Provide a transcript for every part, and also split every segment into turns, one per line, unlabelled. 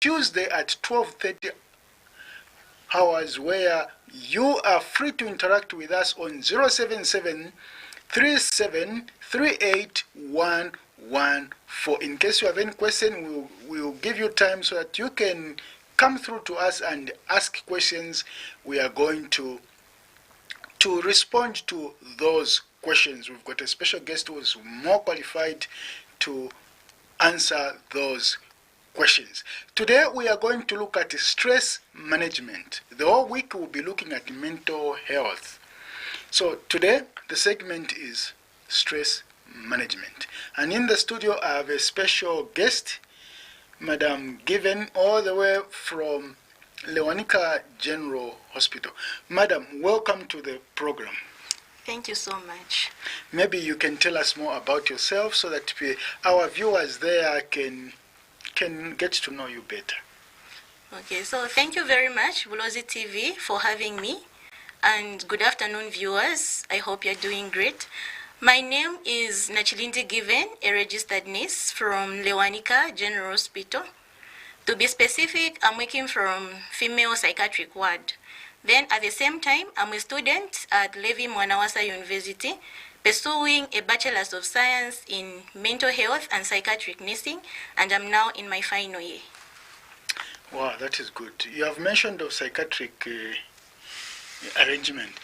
Tuesday at 12:30 hours, where you are free to interact with us on 077-3738-114. In case you have any question, we'll give you time so that you can come through to us and ask questions. We are going to respond to those questions. We've got a special guest who is more qualified to answer those questions. Today we are going to look at stress management. The whole week we'll be looking at mental health. So today the segment is stress management. And in the studio I have a special guest, Madam Given, all the way from Lewanika General Hospital. Madam, welcome to the program.
Thank you so much.
Maybe you can tell us more about yourself so that our viewers there can get to know you better.
Okay, so thank you very much, Bulozi TV, for having me. And good afternoon, viewers. I hope you're doing great. My name is NACHILINDI Given, a registered nurse from Lewanika General Hospital. To be specific, I'm working from female psychiatric ward. Then at the same time, I'm a student at Levi Mwanawasa University, pursuing a Bachelor's of Science in Mental Health and Psychiatric Nursing, and I'm now in my final year.
Wow, that is good. You have mentioned of psychiatric arrangement.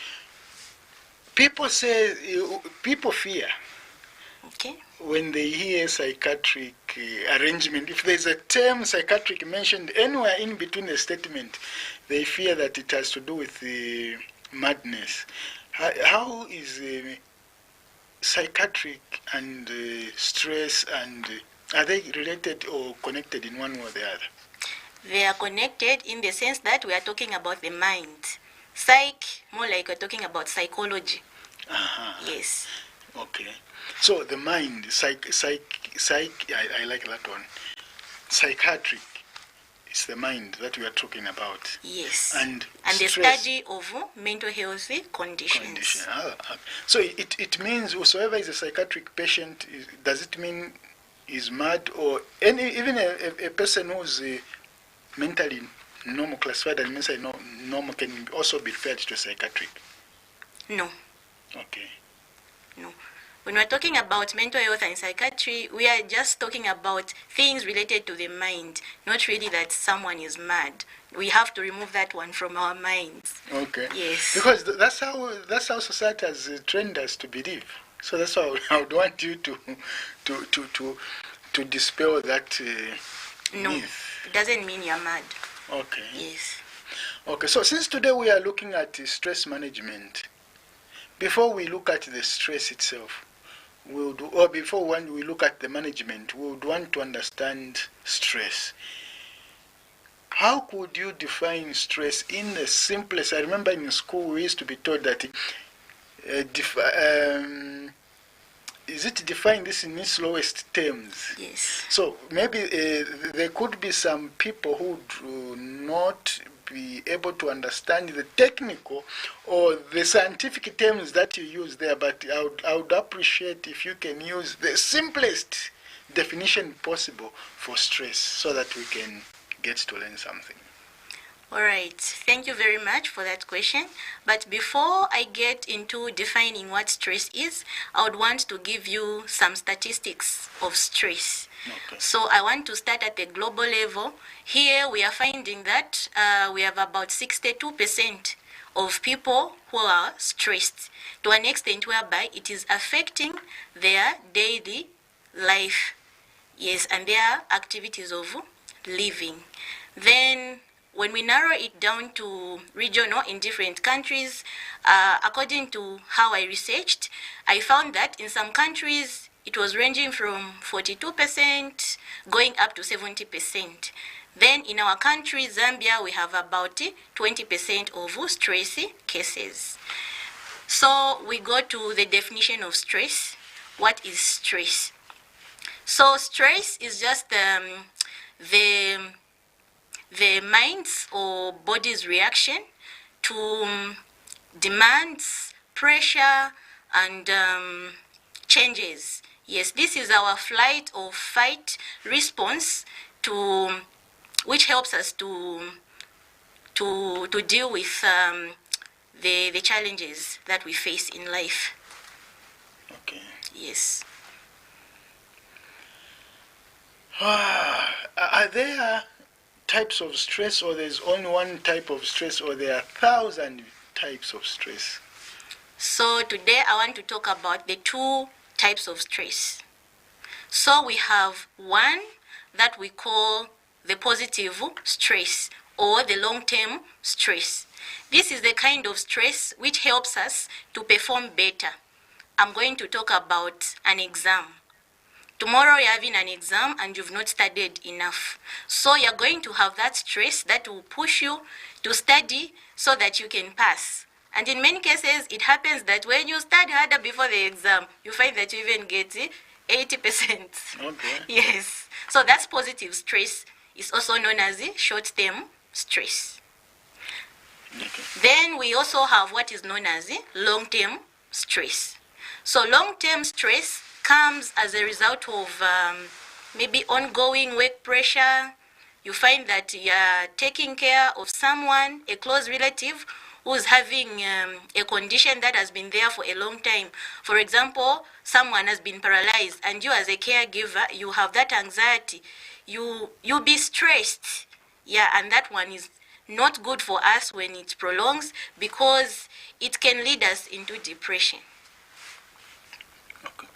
People say, people fear.
Okay.
When they hear psychiatric arrangement, if there's a term psychiatric mentioned anywhere in between a statement, they fear that it has to do with madness. How is psychiatric and stress, and are they related or connected in one way or the other?
They are connected in the sense that we are talking about the mind. Psych, more like we're talking about psychology. Yes.
Okay. So the mind, psych, I like that one. Psychiatric is the mind that we are talking about.
Yes.
And
the study of mental health conditions.
So it means whosoever is a psychiatric patient, does it mean is mad, or even a person who's mentally normal, classified as mentally normal, can also be referred to psychiatric?
No.
Okay.
No. When we're talking about mental health and psychiatry, we are just talking about things related to the mind, not really that someone is mad. We have to remove that one from our minds.
Okay.
Yes.
Because that's how society has trained us to believe. So that's why I would want you to dispel that
no,
myth.
It doesn't mean you're mad.
Okay.
Yes.
Okay. So since today we are looking at stress management, before we look at the stress itself, before we look at the management, we would want to understand stress. How could you define stress in the simplest? I remember in school we used to be told that is it define this in its lowest terms?
Yes.
So maybe there could be some people who do not be able to understand the technical or the scientific terms that you use there, but I would appreciate if you can use the simplest definition possible for stress so that we can get to learn something.
All right, thank you very much for that question. But before I get into defining what stress is, I would want to give you some statistics of stress.
Okay.
So I want to start at the global level. Here we are finding that we have about 62% of people who are stressed to an extent whereby it is affecting their daily life. Yes, and their activities of living. Then when we narrow it down to regional in different countries, according to how I researched, I found that in some countries it was ranging from 42% going up to 70%. Then in our country, Zambia, we have about 20% of stress cases. So we go to the definition of stress. What is stress? So stress is just the mind's or body's reaction to demands, pressure, and changes. Yes, this is our flight or fight response to which helps us to deal with the challenges that we face in life.
Okay.
Yes.
Are there types of stress, or there's only one type of stress, or there are 1,000 types of stress?
So today I want to talk about the 2 types of stress. So we have one that we call the positive stress or the long-term stress. This is the kind of stress which helps us to perform better. I'm going to talk about an exam. Tomorrow you're having an exam and you've not studied enough. So you're going to have that stress that will push you to study so that you can pass. And in many cases, it happens that when you study harder before the exam, you find that you even get 80%.
Okay.
Yes. So that's positive stress. It's also known as short-term stress.
Okay.
Then we also have what is known as long-term stress. So long-term stress comes as a result of maybe ongoing work pressure. You find that you are taking care of someone, a close relative, who's having a condition that has been there for a long time. For example, someone has been paralyzed, and you as a caregiver, you have that anxiety. You'll be stressed. Yeah, and that one is not good for us when it prolongs, because it can lead us into depression.
Okay.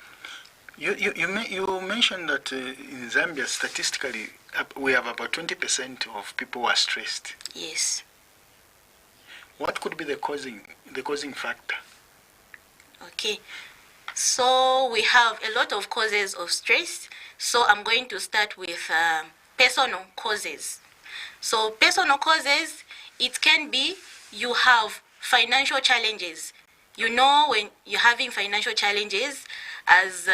You mentioned that in Zambia, statistically, we have about 20% of people who are stressed.
Yes.
What could be the causing factor?
Okay. So we have a lot of causes of stress. So I'm going to start with personal causes. So personal causes, it can be you have financial challenges. You know, when you're having financial challenges as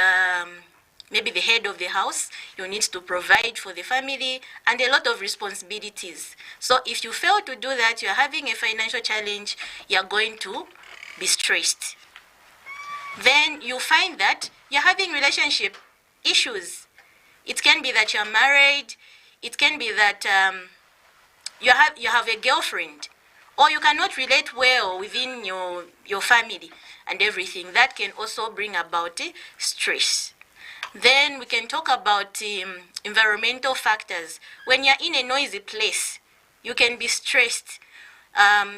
maybe the head of the house, you need to provide for the family and a lot of responsibilities. So if you fail to do that, you're having a financial challenge, you're going to be stressed. Then you find that you're having relationship issues. It can be that you're married, it can be that you have a girlfriend, or you cannot relate well within your family and everything. That can also bring about stress. Then we can talk about environmental factors. When you're in a noisy place, you can be stressed.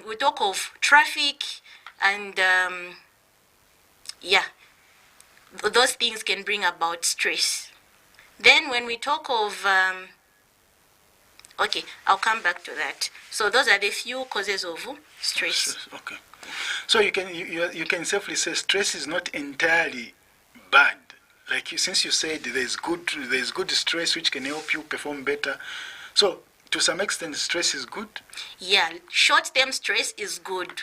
We talk of traffic and yeah, those things can bring about stress. Then when we talk of okay, I'll come back to that. So those are the few causes of stress.
Okay. So you can safely say stress is not entirely bad. Like since you said there's good stress which can help you perform better. So to some extent, stress is good.
Yeah, short-term stress is good.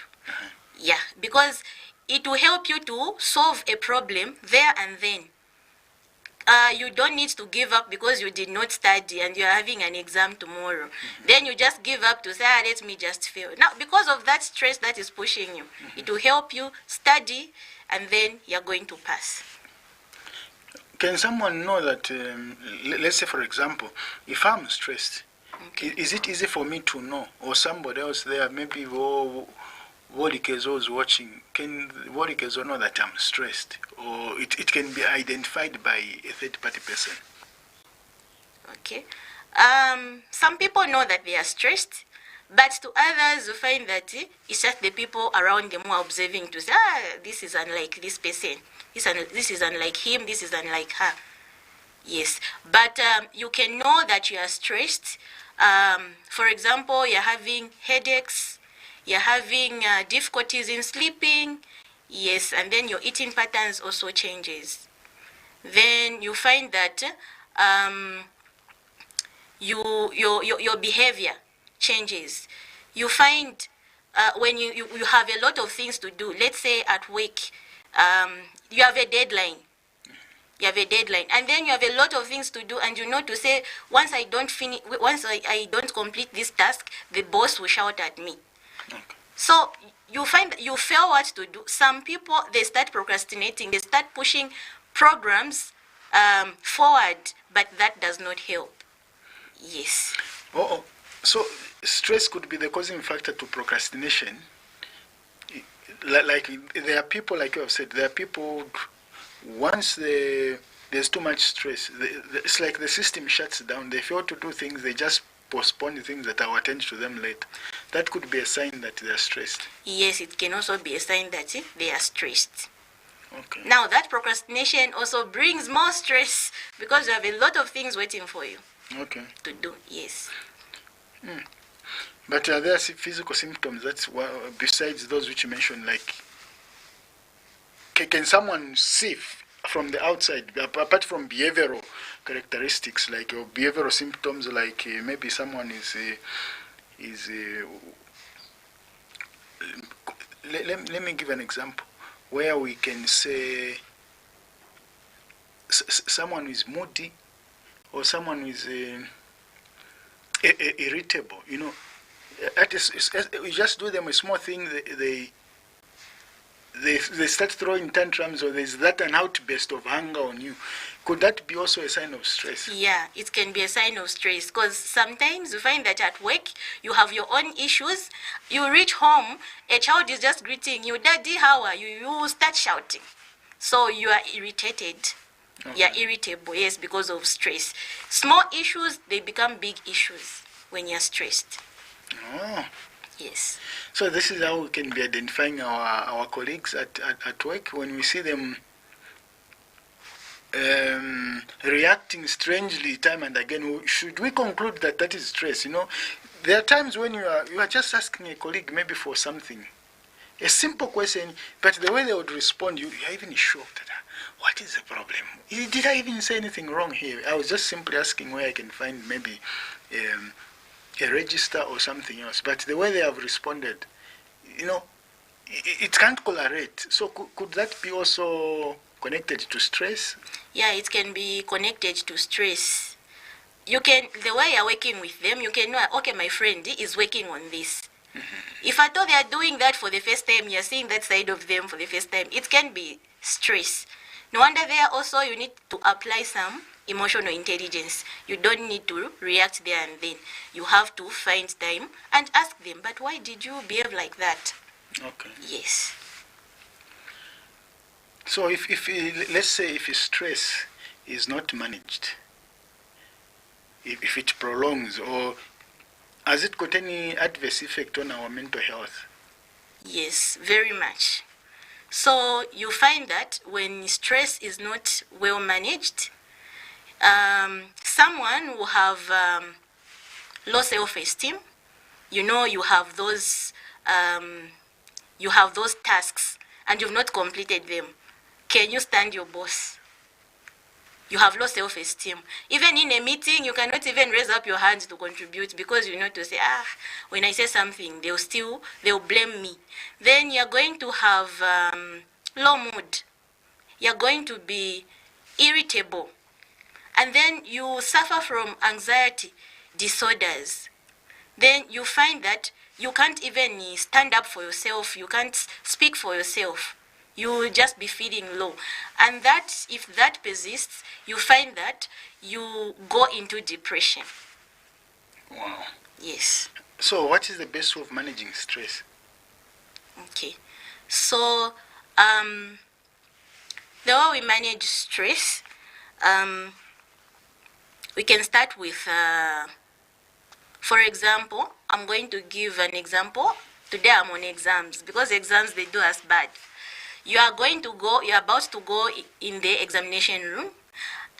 Yeah, because it will help you to solve a problem there and then. You don't need to give up because you did not study and you're having an exam tomorrow. Then you just give up to say, let me just fail. Now, because of that stress that is pushing you, it will help you study and then you're going to pass.
Can someone know that, let's say for example, if I'm stressed, okay, is it easy for me to know, or somebody else there, maybe BWALYA watching, can BWALYA know that I'm stressed, or it can be identified by a third-party person?
Okay. Some people know that they are stressed, but to others, you find that it's just the people around them who are observing to say, this is unlike this person. This is unlike him, this is unlike her. Yes, but you can know that you are stressed. For example, you're having headaches, you're having difficulties in sleeping. Yes, and then your eating patterns also changes. Then you find that your behavior changes. You find when you have a lot of things to do, let's say at work, you have a deadline. You have a deadline, and then you have a lot of things to do, and you know to say, once I don't complete this task, the boss will shout at me. Okay. So you find that you fail what to do. Some people, they start procrastinating, they start pushing programs forward, but that does not help. Yes.
Oh, so stress could be the causing factor to procrastination. Like there are people, like you have said, there are people, once there's too much stress, it's like the system shuts down. They fail to do things, they just postpone the things that I'll attend to them later. That could be a sign that they are stressed.
Yes, it can also be a sign that they are stressed.
Okay.
Now, that procrastination also brings more stress because you have a lot of things waiting for you to do. Yes.
But are there physical symptoms that's besides those which you mentioned, like can someone see from the outside, apart from behavioral characteristics, like your behavioral symptoms, like maybe someone let me give an example where we can say someone who is moody or someone who is irritable, you know, you just do them a small thing, they start throwing tantrums, or there's that an outburst of anger on you. Could that be also a sign of stress?
Yeah, it can be a sign of stress because sometimes you find that at work you have your own issues. You reach home, a child is just greeting you, "Daddy, how are you?" You start shouting. So you are irritated. Okay. You're irritable, yes, because of stress. Small issues, they become big issues when you're stressed.
Oh.
Yes.
So this is how we can be identifying our colleagues at work when we see them reacting strangely time and again. Should we conclude that that is stress? You know, there are times when you are just asking a colleague maybe for something, a simple question, but the way they would respond, you're even shocked. What is the problem? Did I even say anything wrong here? I was just simply asking where I can find maybe a register or something else. But the way they have responded, you know, it can't correlate. So could that be also connected to stress?
Yeah, it can be connected to stress. You can, the way you're working with them, you can know, okay, my friend is working on this. If I thought they are doing that for the first time, you're seeing that side of them for the first time, it can be stress. No wonder there also you need to apply some emotional intelligence. You don't need to react there and then. You have to find time and ask them, but why did you behave like that?
Okay.
Yes.
So if let's say if stress is not managed, if it prolongs, or has it got any adverse effect on our mental health?
Yes, very much. So you find that when stress is not well managed, someone will have low self-esteem. You know, you have those tasks and you've not completed them. Can you stand your boss? You have low self-esteem. Even in a meeting, you cannot even raise up your hand to contribute because you know to say, when I say something, they'll blame me. Then you're going to have low mood. You're going to be irritable. And then you suffer from anxiety disorders. Then you find that you can't even stand up for yourself. You can't speak for yourself. You will just be feeling low. And that, if that persists, you find that you go into depression.
Wow.
Yes.
So what is the best way of managing stress?
Okay. So the way we manage stress, we can start with, for example, I'm going to give an example. Today I'm on exams because exams, they do us bad. You are about to go in the examination room,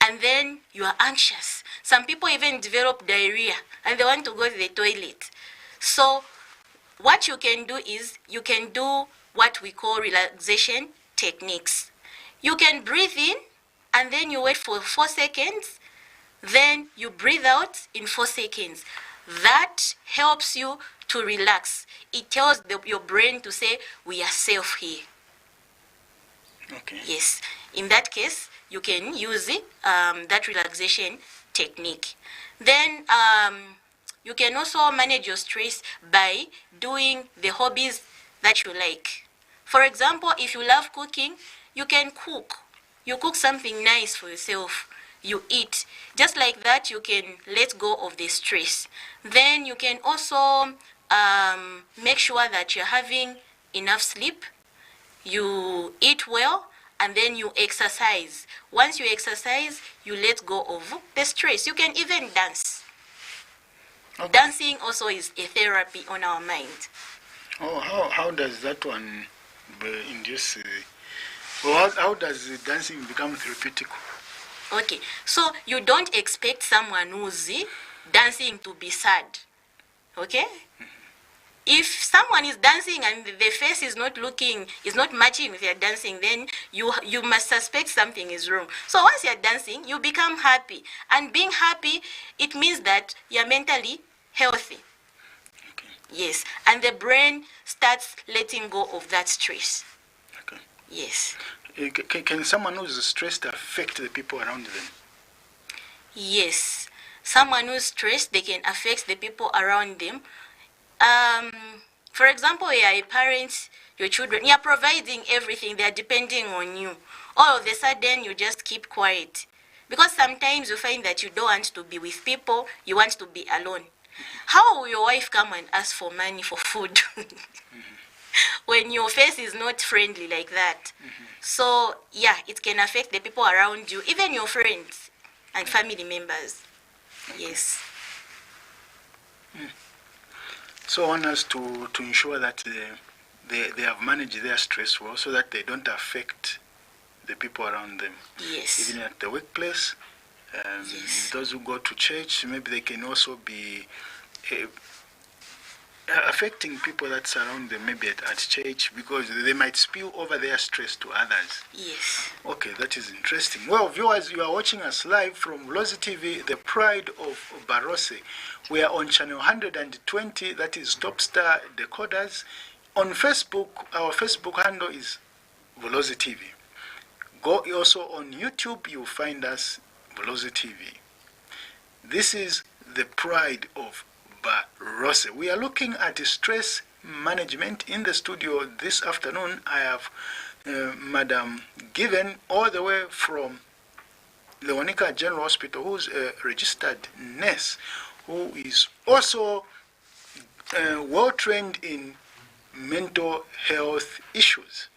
and then you are anxious. Some people even develop diarrhea and they want to go to the toilet. So what you can do is you can do what we call relaxation techniques. You can breathe in and then you wait for 4 seconds. Then you breathe out in 4 seconds. That helps you to relax. It tells your brain to say, we are safe here.
Okay.
Yes. In that case, you can use that relaxation technique. Then you can also manage your stress by doing the hobbies that you like. For example, if you love cooking, you can cook. You cook something nice for yourself. you eat. Just like that, you can let go of the stress. Then you can also make sure that you're having enough sleep, you eat well, and then you exercise. Once you exercise, you let go of the stress. You can even dance.
Okay.
Dancing also is a therapy on our mind.
Oh, how does that one induce? Or how does dancing become therapeutic?
Okay, so you don't expect someone who's dancing to be sad. Okay? If someone is dancing and the face is not matching with your dancing, then you must suspect something is wrong. So once you're dancing, you become happy. And being happy, it means that you're mentally healthy.
Okay.
Yes. And the brain starts letting go of that stress.
Okay.
Yes.
Can someone who's stressed affect the people around them?
Yes. Someone who's stressed, they can affect the people around them. For example, you are a parent, your children, you are providing everything, they are depending on you. All of a sudden, you just keep quiet. Because sometimes you find that you don't want to be with people, you want to be alone. How will your wife come and ask for money for food when your face is not friendly like that? So, yeah, it can affect the people around you, even your friends and family members. Yes.
So one has to ensure that they have managed their stress well so that they don't affect the people around them.
Yes.
Even at the workplace,
Yes.
those who go to church, maybe they can also be affecting people that surround them, maybe at church, because they might spill over their stress to others.
Yes.
Okay, that is interesting. Well, viewers, you are watching us live from Bulozi TV, the pride of Barose. We are on channel 120, that is TopStar Decoders. On Facebook, our Facebook handle is Bulozi TV. Go also on YouTube, you'll find us, Bulozi TV. This is the pride of Barose. We are looking at stress management. In the studio this afternoon, I have Madam Given, all the way from Leonica General Hospital, who's a registered nurse, who is also well trained in mental health issues.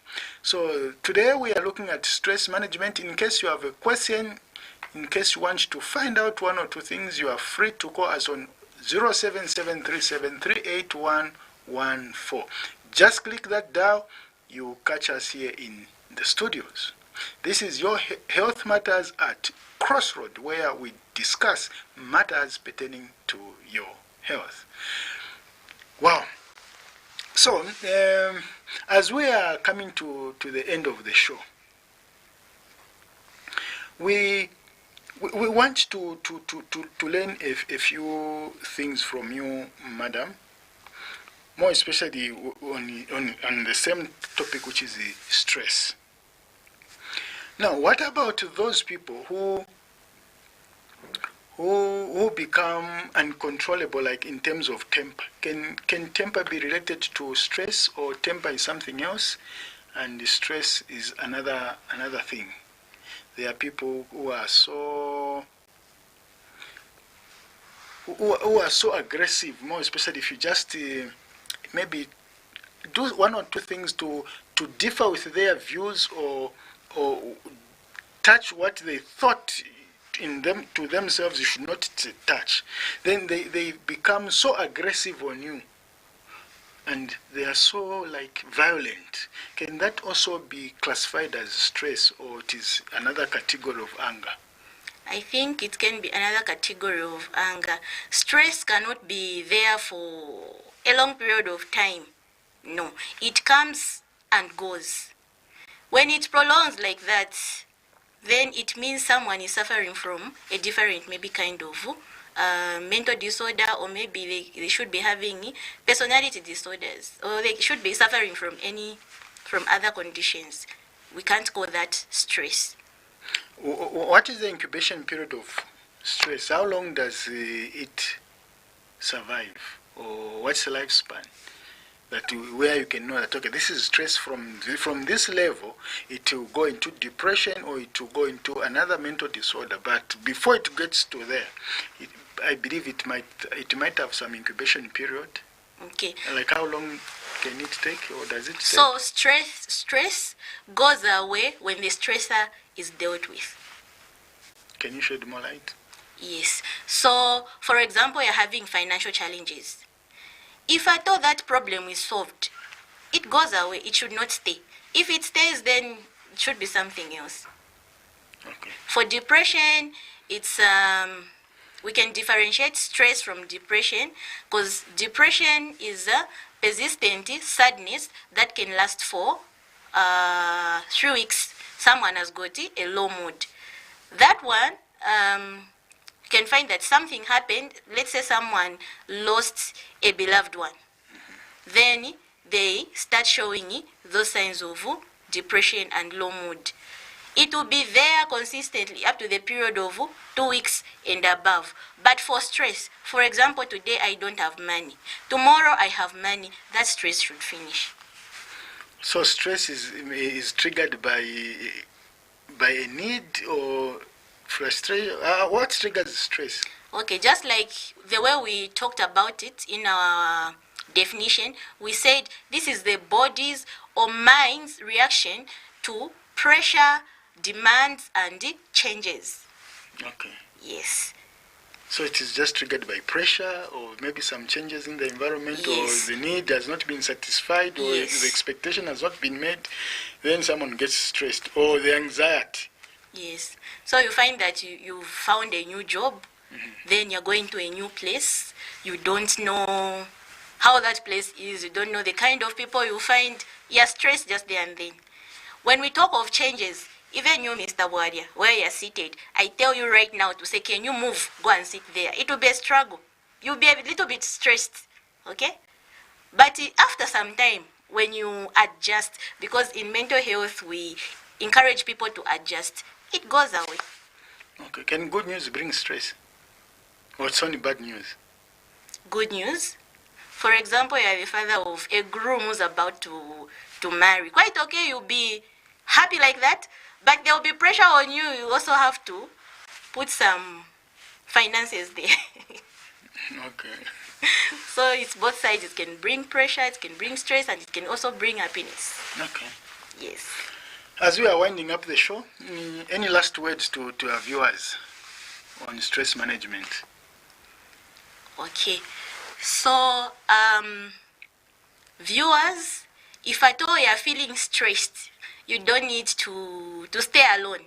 So today we are looking at stress management. In case you have a question, in case you want to find out one or two things, you are free to call us on 07737381114. Just click that dial, you catch us here in the studios. This is your Health Matters at Crossroads, where we discuss matters pertaining to your health. Wow. So, as we are coming to the end of the show, we want to learn a few things from you, madam, more especially on the same topic, which is the stress. Now, what about those people who become uncontrollable, like in terms of temper? Can temper be related to stress, or temper is something else and stress is another thing? There are people who are so aggressive, more especially if you just maybe do one or two things to differ with their views, or touch what they thought to themselves you should not touch. Then they become so aggressive on you, and they are so like violent. Can that also be classified as stress, or it is another category of anger?
I think it can be another category of anger. Stress cannot be there for a long period of time. No, it comes and goes. When it prolongs like that, then it means someone is suffering from a different, maybe kind of mental disorder, or maybe they should be having personality disorders, or they should be suffering from other conditions. We can't call that stress.
What is the incubation period of stress? How long does it survive, or what's the lifespan? that where you can know that, okay, this is stress from this level, it will go into depression or it will go into another mental disorder. But before it gets to there, I believe it might have some incubation period.
Okay.
Like how long can it take, or does it take?
So stress goes away when the stressor is dealt with.
Can you shed more light?
Yes. So, for example, you're having financial challenges. If I thought that problem is solved, it goes away. It should not stay. If it stays, then it should be something else.
Okay.
For depression, it's we can differentiate stress from depression, because depression is a persistent sadness that can last for 3 weeks. Someone has got a low mood. That one, you can find that something happened. Let's say someone lost a beloved one. Then they start showing those signs of depression and low mood. It will be there consistently up to the period of 2 weeks and above. But for stress, for example, today I don't have money. Tomorrow I have money. That stress should finish.
So stress is triggered by a need or frustration? What triggers stress?
Okay, just like the way we talked about it in our definition, we said this is the body's or mind's reaction to pressure, demands, and changes.
Okay.
Yes.
So it is just triggered by pressure, or maybe some changes in the environment,
Yes.
or the need has not been satisfied, or
Yes.
the expectation has not been met. Then someone gets stressed, or the anxiety.
Yes. So you find that you found a new job, then you're going to a new place. You don't know how that place is. You don't know the kind of people you find. You're stressed just there and then. When we talk of changes, even you, Mr. BWALYA, where you're seated, I tell you right now to say, can you move? Go and sit there. It will be a struggle. You'll be a little bit stressed, okay? But after some time, when you adjust, because in mental health, we encourage people to adjust, it goes away.
Okay. Can good news bring stress? Or it's only bad news?
Good news. For example, you are the father of a groom who's about to marry. Quite okay, you'll be happy like that, but there will be pressure on you. You also have to put some finances there.
Okay.
So it's both sides. It can bring pressure, it can bring stress, and it can also bring happiness.
Okay.
Yes.
As we are winding up the show, any last words to our viewers on stress management?
Okay. So, viewers, if at all you are feeling stressed, you don't need to stay alone.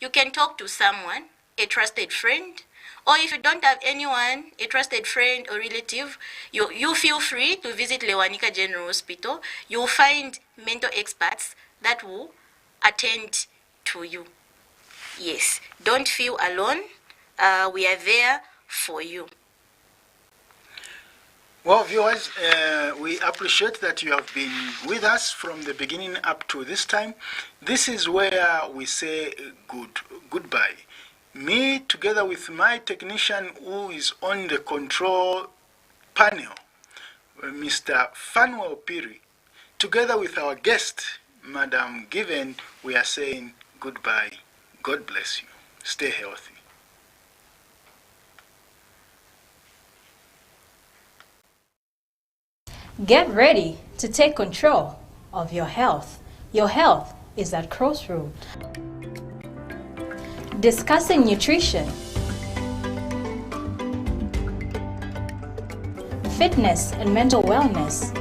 You can talk to someone, a trusted friend, or if you don't have anyone, a trusted friend or relative, you feel free to visit Lewanika General Hospital. You'll find mental experts that will attend to you. Yes, don't feel alone. We are there for you.
Well, viewers, we appreciate that you have been with us from the beginning up to this time. This is where we say goodbye. Me, together with my technician who is on the control panel, Mr. Fanuel Piri, together with our guest, Madam Given, we are saying goodbye. God bless you. Stay healthy.
Get ready to take control of your health. Your health is at Crossroads. Discussing nutrition, fitness and mental wellness,